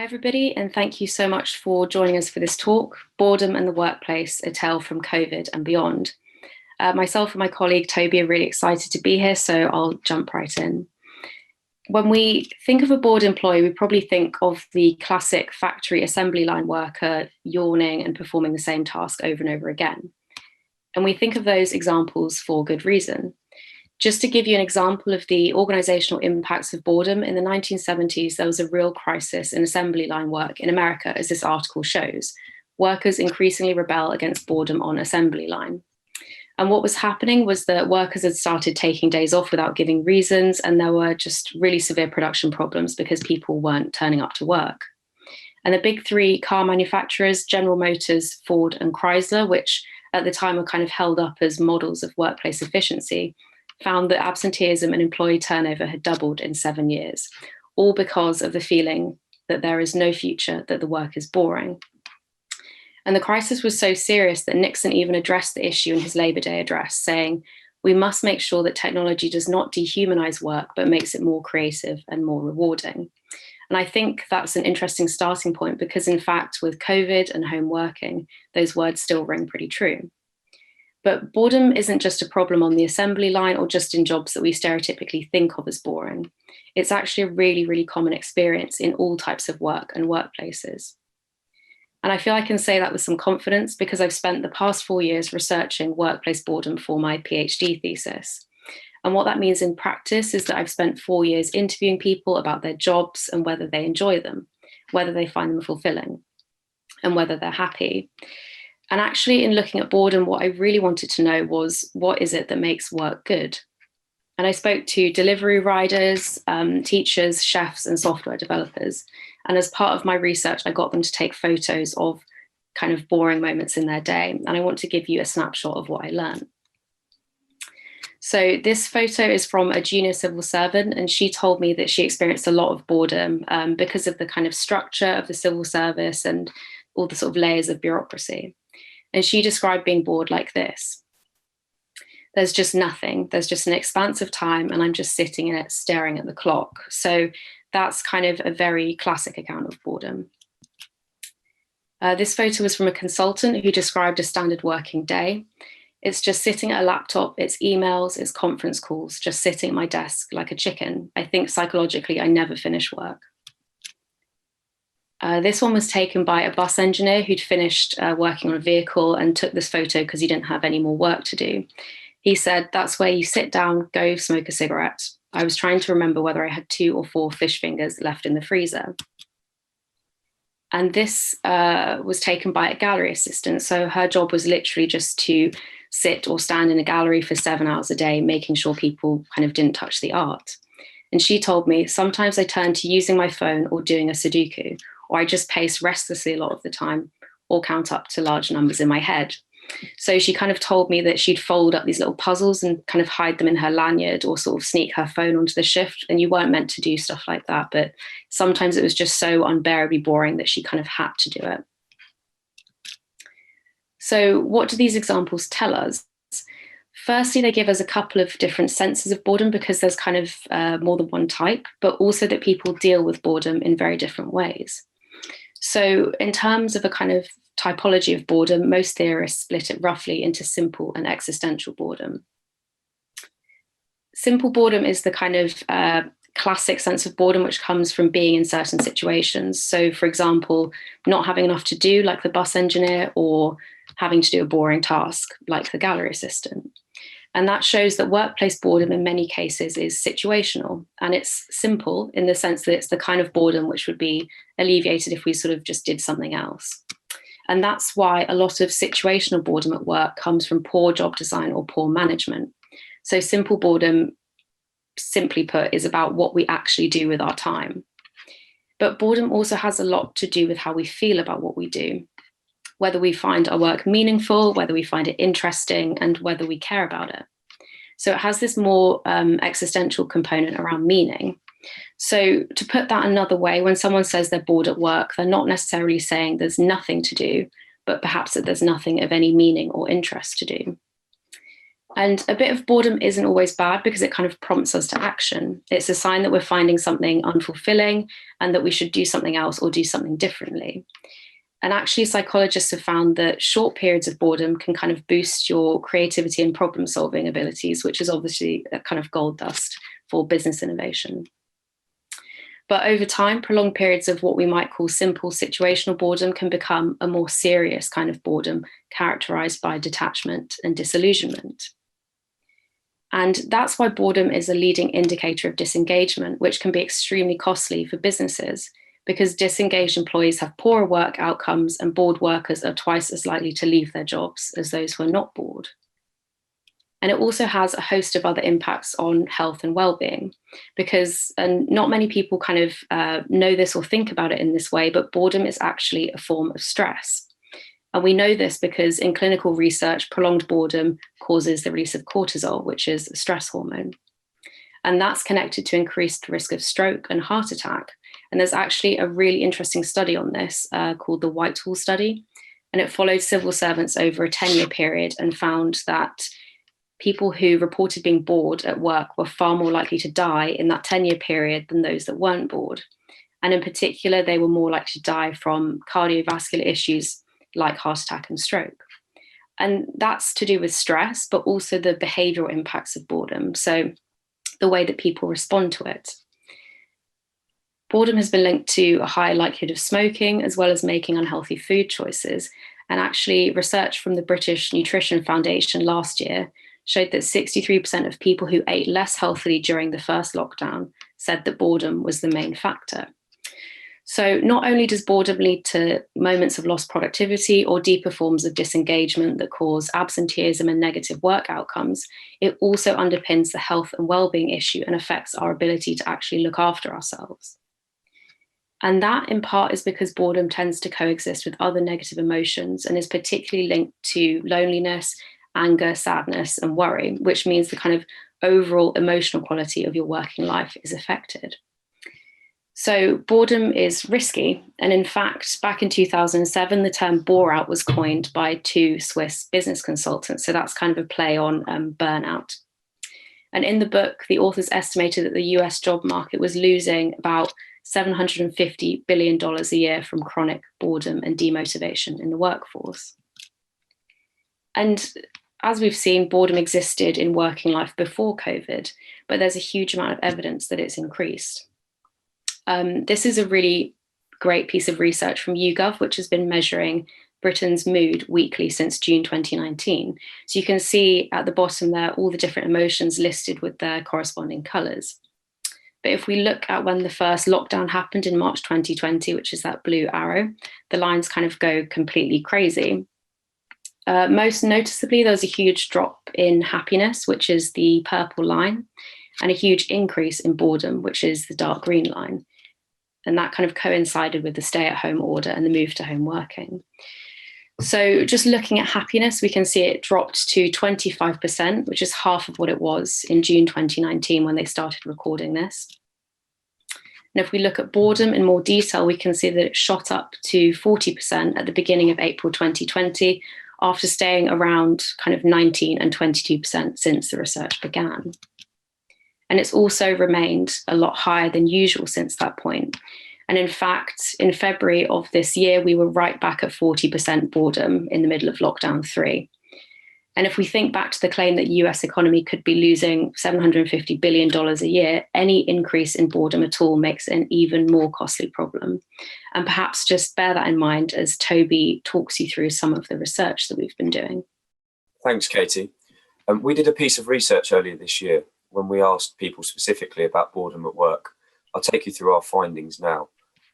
Hi, everybody, and thank you so much for joining us for this talk, Boredom and the Workplace, a Tale from COVID and Beyond. Myself and my colleague Toby are really excited to be here, so I'll jump right in. When we think of a bored employee, we probably think of the classic factory assembly line worker yawning and performing the same task over and over again. And we think of those examples for good reason. Just to give you an example of the organizational impacts of boredom, in the 1970s, there was a real crisis in assembly line work in America, as this article shows. Workers increasingly rebel against boredom on assembly line. And what was happening was that workers had started taking days off without giving reasons, and there were just really severe production problems because people weren't turning up to work. And the big three car manufacturers, General Motors, Ford, and Chrysler, which at the time were kind of held up as models of workplace efficiency, found that absenteeism and employee turnover had doubled in 7 years, all because of the feeling that there is no future, that the work is boring. And the crisis was so serious that Nixon even addressed the issue in his Labor Day address, saying, "We must make sure that technology does not dehumanize work, but makes it more creative and more rewarding." And I think that's an interesting starting point because, in fact, with COVID and home working, those words still ring pretty true. But boredom isn't just a problem on the assembly line or just in jobs that we stereotypically think of as boring. It's actually a really, really common experience in all types of work and workplaces. And I feel I can say that with some confidence because I've spent the past 4 years researching workplace boredom for my PhD thesis. And what that means in practice is that I've spent 4 years interviewing people about their jobs and whether they enjoy them, whether they find them fulfilling, and whether they're happy. And actually, in looking at boredom, what I really wanted to know was, what is it that makes work good? And I spoke to delivery riders, teachers, chefs, and software developers. And as part of my research, I got them to take photos of kind of boring moments in their day. And I want to give you a snapshot of what I learned. So this photo is from a junior civil servant, and she told me that she experienced a lot of boredom because of the kind of structure of the civil service and all the sort of layers of bureaucracy. And she described being bored like this. There's just nothing. There's just an expanse of time and I'm just sitting in it staring at the clock. So that's kind of a very classic account of boredom. This photo was from a consultant who described a standard working day. It's just sitting at a laptop, it's emails, it's conference calls, just sitting at my desk like a chicken. I think psychologically I never finish work. This one was taken by a bus engineer who'd finished working on a vehicle and took this photo because he didn't have any more work to do. He said, "That's where you sit down, go smoke a cigarette." I was trying to remember whether I had 2 or 4 fish fingers left in the freezer. And this was taken by a gallery assistant. So her job was literally just to sit or stand in a gallery for 7 hours a day, making sure people kind of didn't touch the art. And she told me, "Sometimes I turn to using my phone or doing a Sudoku, or I just pace restlessly a lot of the time or count up to large numbers in my head." So she kind of told me that she'd fold up these little puzzles and kind of hide them in her lanyard or sort of sneak her phone onto the shift. And you weren't meant to do stuff like that, but sometimes it was just so unbearably boring that she kind of had to do it. So what do these examples tell us? Firstly, they give us a couple of different senses of boredom because there's kind of more than one type, but also that people deal with boredom in very different ways. So in terms of a kind of typology of boredom, most theorists split it roughly into simple and existential boredom. Simple boredom is the kind of classic sense of boredom which comes from being in certain situations. So for example, not having enough to do like the bus engineer, or having to do a boring task like the gallery assistant. And that shows that workplace boredom in many cases is situational, and it's simple in the sense that it's the kind of boredom which would be alleviated if we sort of just did something else. And that's why a lot of situational boredom at work comes from poor job design or poor management. So simple boredom, simply put, is about what we actually do with our time. But boredom also has a lot to do with how we feel about what we do, whether we find our work meaningful, whether we find it interesting, and whether we care about it. So it has this more existential component around meaning. So to put that another way, when someone says they're bored at work, they're not necessarily saying there's nothing to do, but perhaps that there's nothing of any meaning or interest to do. And a bit of boredom isn't always bad because it kind of prompts us to action. It's a sign that we're finding something unfulfilling and that we should do something else or do something differently. And actually, psychologists have found that short periods of boredom can kind of boost your creativity and problem solving abilities, which is obviously a kind of gold dust for business innovation. But over time, prolonged periods of what we might call simple situational boredom can become a more serious kind of boredom characterized by detachment and disillusionment. And that's why boredom is a leading indicator of disengagement, which can be extremely costly for businesses, because disengaged employees have poorer work outcomes and bored workers are twice as likely to leave their jobs as those who are not bored. And it also has a host of other impacts on health and well-being, because and not many people kind of know this or think about it in this way, but boredom is actually a form of stress. And we know this because in clinical research, prolonged boredom causes the release of cortisol, which is a stress hormone. And that's connected to increased risk of stroke and heart attack. And there's actually a really interesting study on this called the Whitehall study. And it followed civil servants over a 10-year period and found that people who reported being bored at work were far more likely to die in that 10-year period than those that weren't bored. And in particular, they were more likely to die from cardiovascular issues like heart attack and stroke. And that's to do with stress, but also the behavioral impacts of boredom. So the way that people respond to it. Boredom has been linked to a higher likelihood of smoking, as well as making unhealthy food choices. And actually, research from the British Nutrition Foundation last year showed that 63% of people who ate less healthily during the first lockdown said that boredom was the main factor. So not only does boredom lead to moments of lost productivity or deeper forms of disengagement that cause absenteeism and negative work outcomes, it also underpins the health and well-being issue and affects our ability to actually look after ourselves. And that in part is because boredom tends to coexist with other negative emotions and is particularly linked to loneliness, anger, sadness, and worry, which means the kind of overall emotional quality of your working life is affected. So boredom is risky. And in fact, back in 2007, the term bore out was coined by two Swiss business consultants. So that's kind of a play on burnout. And in the book, the authors estimated that the US job market was losing about $750 billion a year from chronic boredom and demotivation in the workforce. And as we've seen, boredom existed in working life before COVID, but there's a huge amount of evidence that it's increased. This is a really great piece of research from YouGov, which has been measuring Britain's mood weekly since June 2019. So you can see at the bottom there all the different emotions listed with their corresponding colours. But if we look at when the first lockdown happened in March 2020, which is that blue arrow, the lines kind of go completely crazy. Most noticeably, there was a huge drop in happiness, which is the purple line, and a huge increase in boredom, which is the dark green line. And that kind of coincided with the stay-at-home order and the move to home working. So just looking at happiness, we can see it dropped to 25%, which is half of what it was in June 2019 when they started recording this. And if we look at boredom in more detail, we can see that it shot up to 40% at the beginning of April 2020, after staying around kind of 19 and 22% since the research began. And it's also remained a lot higher than usual since that point. And in fact, in February of this year, we were right back at 40% boredom in the middle of lockdown 3. And if we think back to the claim that the US economy could be losing $750 billion a year, any increase in boredom at all makes it an even more costly problem. And perhaps just bear that in mind as Toby talks you through some of the research that we've been doing. Thanks, Katy. We did a piece of research earlier this year when we asked people specifically about boredom at work. I'll take you through our findings now.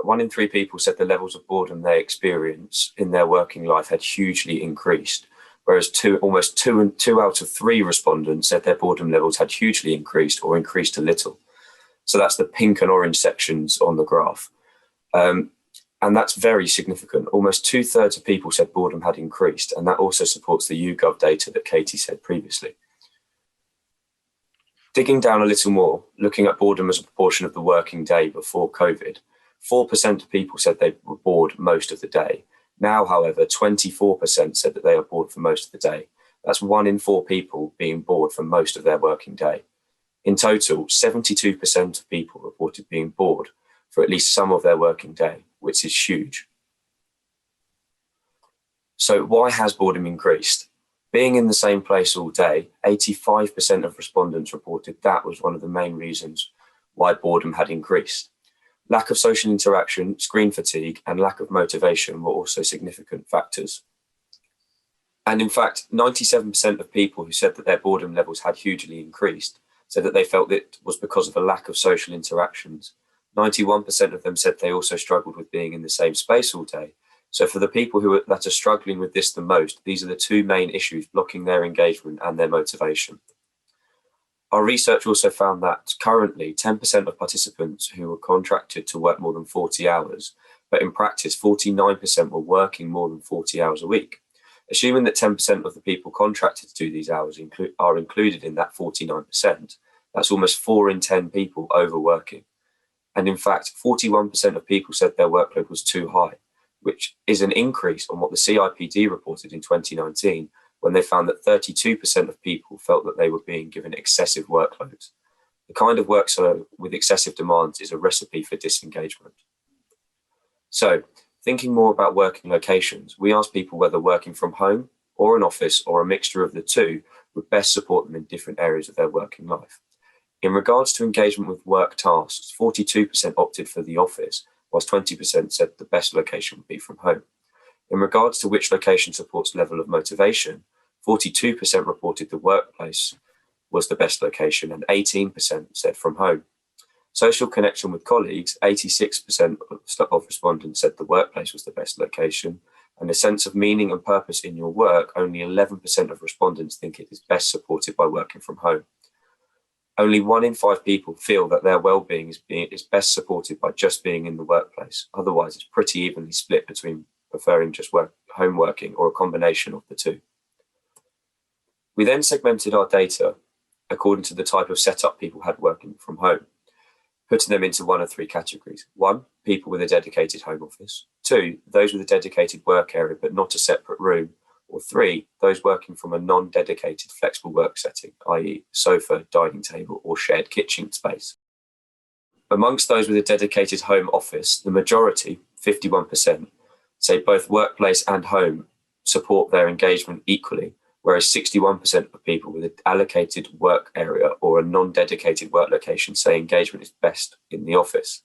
1 in 3 people said the levels of boredom they experience in their working life had hugely increased, whereas almost two out of 3 respondents said their boredom levels had hugely increased or increased a little. So that's the pink and orange sections on the graph. And that's very significant. Almost 2/3 of people said boredom had increased, and that also supports the YouGov data that Katy said previously. Digging down a little more, looking at boredom as a proportion of the working day before COVID, 4% of people said they were bored most of the day. Now, however, 24% said that they are bored for most of the day. That's 1 in 4 people being bored for most of their working day. In total, 72% of people reported being bored for at least some of their working day, which is huge. So why has boredom increased? Being in the same place all day, 85% of respondents reported that was one of the main reasons why boredom had increased. Lack of social interaction, screen fatigue, and lack of motivation were also significant factors. And in fact, 97% of people who said that their boredom levels had hugely increased said that they felt it was because of a lack of social interactions. 91% of them said they also struggled with being in the same space all day. So for the people that are struggling with this the most, these are the two main issues blocking their engagement and their motivation. Our research also found that currently 10% of participants who were contracted to work more than 40 hours, but in practice 49% were working more than 40 hours a week. Assuming that 10% of the people contracted to do these hours are included in that 49%, that's almost 4 in 10 people overworking. And in fact, 41% of people said their workload was too high, which is an increase on what the CIPD reported in 2019, when they found that 32% of people felt that they were being given excessive workloads. The kind of workload with excessive demands is a recipe for disengagement. So, thinking more about working locations, we asked people whether working from home or an office or a mixture of the two would best support them in different areas of their working life. In regards to engagement with work tasks, 42% opted for the office, whilst 20% said the best location would be from home. In regards to which location supports level of motivation, 42% reported the workplace was the best location and 18% said from home. Social connection with colleagues, 86% of respondents said the workplace was the best location, and a sense of meaning and purpose in your work, only 11% of respondents think it is best supported by working from home. Only 1 in 5 people feel that their well-being is best supported by just being in the workplace. Otherwise, it's pretty evenly split between preferring just home working or a combination of the two. We then segmented our data according to the type of setup people had working from home, putting them into 1 of 3 categories. 1, people with a dedicated home office. 2, those with a dedicated work area but not a separate room. Or 3, those working from a non-dedicated flexible work setting, i.e. sofa, dining table, or shared kitchen space. Amongst those with a dedicated home office, the majority, 51%, say both workplace and home support their engagement equally, whereas 61% of people with an allocated work area or a non-dedicated work location say engagement is best in the office.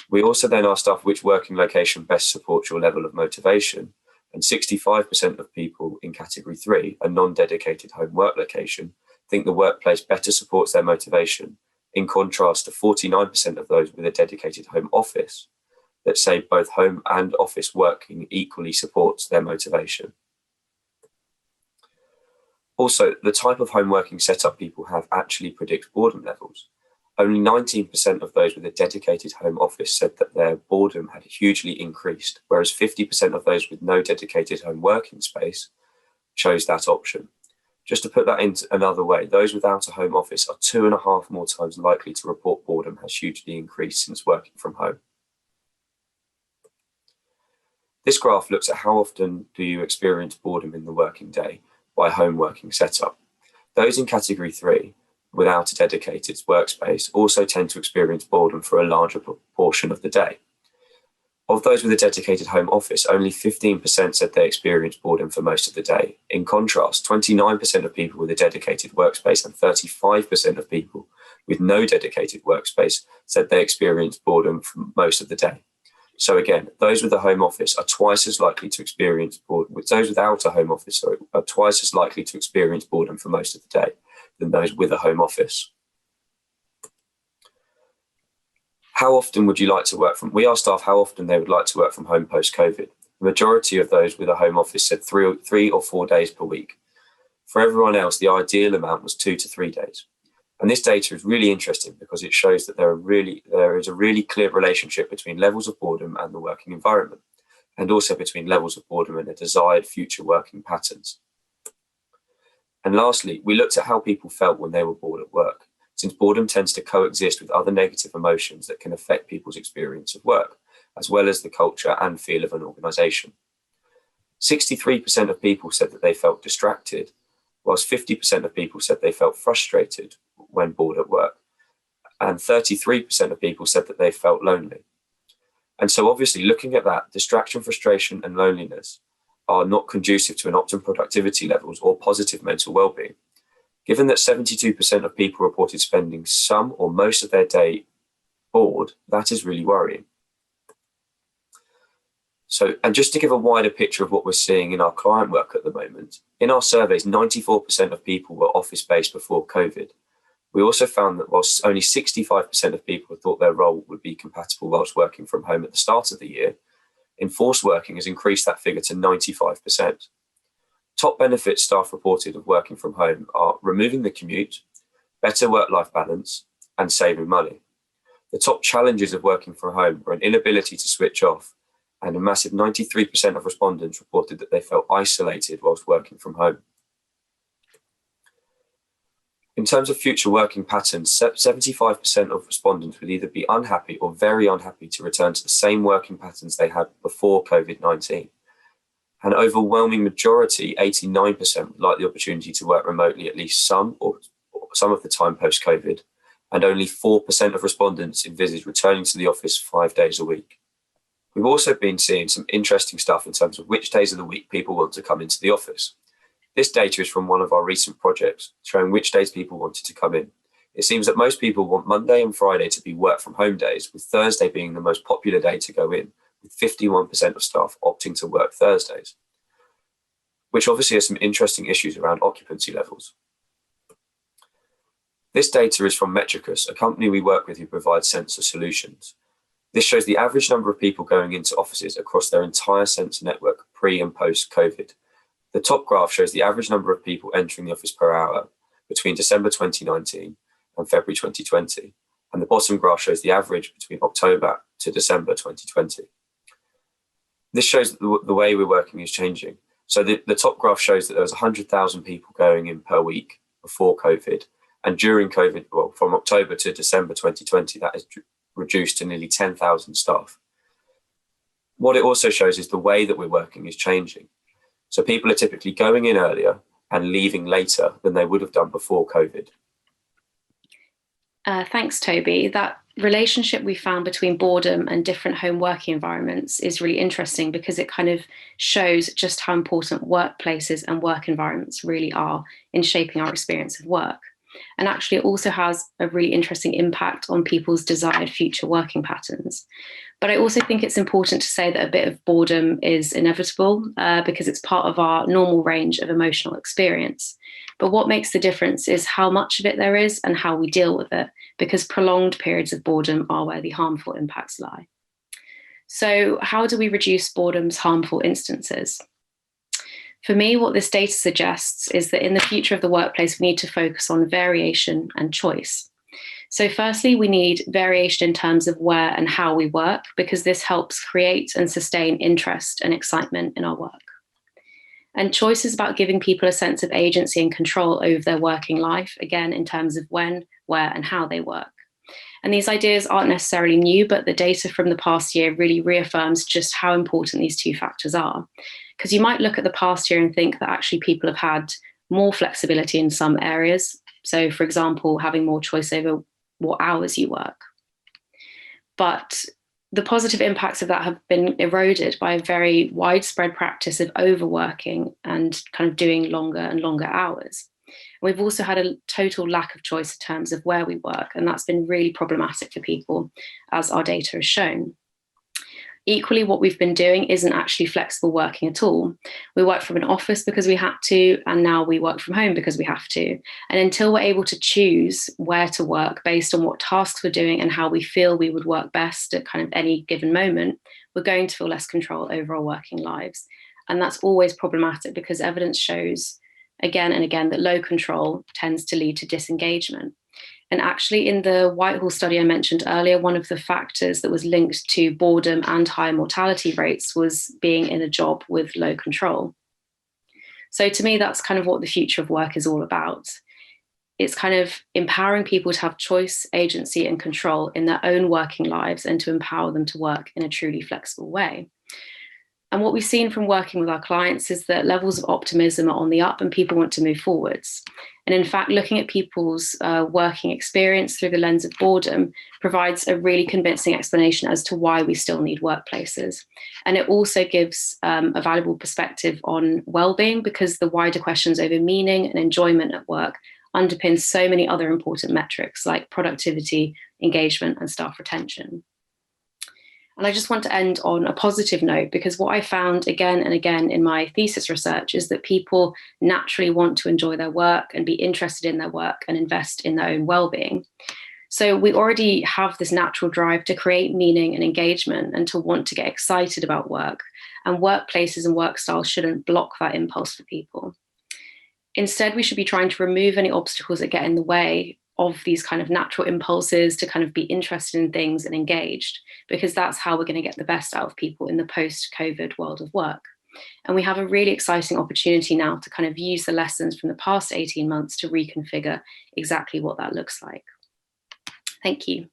We also then asked staff which working location best supports your level of motivation, and 65% of people in category 3, a non-dedicated home work location, think the workplace better supports their motivation, in contrast to 49% of those with a dedicated home office that say both home and office working equally supports their motivation. Also, the type of home working setup people have actually predicts boredom levels. Only 19% of those with a dedicated home office said that their boredom had hugely increased, whereas 50% of those with no dedicated home working space chose that option. Just to put that into another way, those without a home office are 2.5 more times likely to report boredom has hugely increased since working from home. This graph looks at how often do you experience boredom in the working day by home working setup. Those in category 3, without a dedicated workspace, also tend to experience boredom for a larger proportion of the day. Of those with a dedicated home office, only 15% said they experienced boredom for most of the day. In contrast, 29% of people with a dedicated workspace and 35% of people with no dedicated workspace said they experienced boredom for most of the day. So again, those with a home office are twice as likely to experience boredom. Those without a home office are twice as likely to experience boredom for most of the day than those with a home office. How often would you like to work from? We asked staff how often they would like to work from home post-COVID. The majority of those with a home office said 3 or 4 days per week. For everyone else, the ideal amount was 2 to 3 days. And this data is really interesting because it shows that there is a really clear relationship between levels of boredom and the working environment, and also between levels of boredom and the desired future working patterns. And lastly, we looked at how people felt when they were bored at work, since boredom tends to coexist with other negative emotions that can affect people's experience of work, as well as the culture and feel of an organisation. 63% of people said that they felt distracted, whilst 50% of people said they felt frustrated when bored at work, and 33% of people said that they felt lonely. And so obviously looking at that, distraction, frustration, and loneliness are not conducive to an optimum productivity levels or positive mental well-being. Given that 72% of people reported spending some or most of their day bored, that is really worrying. So, and just to give a wider picture of what we're seeing in our client work at the moment, in our surveys, 94% of people were office-based before COVID. We also found that whilst only 65% of people thought their role would be compatible whilst working from home at the start of the year, enforced working has increased that figure to 95%. Top benefits staff reported of working from home are removing the commute, better work-life balance, and saving money. The top challenges of working from home were an inability to switch off, and a massive 93% of respondents reported that they felt isolated whilst working from home. In terms of future working patterns, 75% of respondents would either be unhappy or very unhappy to return to the same working patterns they had before COVID-19. An overwhelming majority, 89%, would like the opportunity to work remotely at least some or some of the time post-COVID, and only 4% of respondents envisage returning to the office 5 days a week. We've also been seeing some interesting stuff in terms of which days of the week people want to come into the office. This data is from one of our recent projects, showing which days people wanted to come in. It seems that most people want Monday and Friday to be work from home days, with Thursday being the most popular day to go in, with 51% of staff opting to work Thursdays, which obviously has some interesting issues around occupancy levels. This data is from Metricus, a company we work with who provides sensor solutions. This shows the average number of people going into offices across their entire sensor network pre and post COVID. The top graph shows the average number of people entering the office per hour between December 2019 and February 2020. And the bottom graph shows the average between October to December 2020. This shows that the way we're working is changing. So the top graph shows that there was 100,000 people going in per week before COVID. And during COVID, well, from October to December 2020, that is reduced to nearly 10,000 staff. What it also shows is the way that we're working is changing. So people are typically going in earlier and leaving later than they would have done before COVID. Thanks, Toby. That relationship we found between boredom and different home working environments is really interesting because it kind of shows just how important workplaces and work environments really are in shaping our experience of work. And actually, it also has a really interesting impact on people's desired future working patterns. But I also think it's important to say that a bit of boredom is inevitable because it's part of our normal range of emotional experience. But what makes the difference is how much of it there is and how we deal with it, because prolonged periods of boredom are where the harmful impacts lie. So how do we reduce boredom's harmful instances? For me, what this data suggests is that in the future of the workplace, we need to focus on variation and choice. So firstly, we need variation in terms of where and how we work, because this helps create and sustain interest and excitement in our work. And choice is about giving people a sense of agency and control over their working life, again, in terms of when, where, and how they work. And these ideas aren't necessarily new, but the data from the past year really reaffirms just how important these two factors are. Because you might look at the past year and think that actually people have had more flexibility in some areas. So, for example, having more choice over what hours you work. But the positive impacts of that have been eroded by a very widespread practice of overworking and kind of doing longer and longer hours. We've also had a total lack of choice in terms of where we work, and that's been really problematic for people, as our data has shown. Equally, what we've been doing isn't actually flexible working at all. We work from an office because we had to, and now we work from home because we have to. And until we're able to choose where to work based on what tasks we're doing and how we feel we would work best at kind of any given moment, we're going to feel less control over our working lives. And that's always problematic because evidence shows again and again that low control tends to lead to disengagement. And actually, in the Whitehall study I mentioned earlier, one of the factors that was linked to boredom and higher mortality rates was being in a job with low control. So to me, that's kind of what the future of work is all about. It's kind of empowering people to have choice, agency, and control in their own working lives and to empower them to work in a truly flexible way. And what we've seen from working with our clients is that levels of optimism are on the up and people want to move forwards. And in fact, looking at people's working experience through the lens of boredom provides a really convincing explanation as to why we still need workplaces. And it also gives a valuable perspective on well-being, because the wider questions over meaning and enjoyment at work underpin so many other important metrics like productivity, engagement, and staff retention. And I just want to end on a positive note, because what I found again and again in my thesis research is that people naturally want to enjoy their work and be interested in their work and invest in their own well-being. So we already have this natural drive to create meaning and engagement and to want to get excited about work. And workplaces and work styles shouldn't block that impulse for people. Instead, we should be trying to remove any obstacles that get in the way of these kind of natural impulses to kind of be interested in things and engaged, because that's how we're going to get the best out of people in the post-COVID world of work. And we have a really exciting opportunity now to kind of use the lessons from the past 18 months to reconfigure exactly what that looks like. Thank you.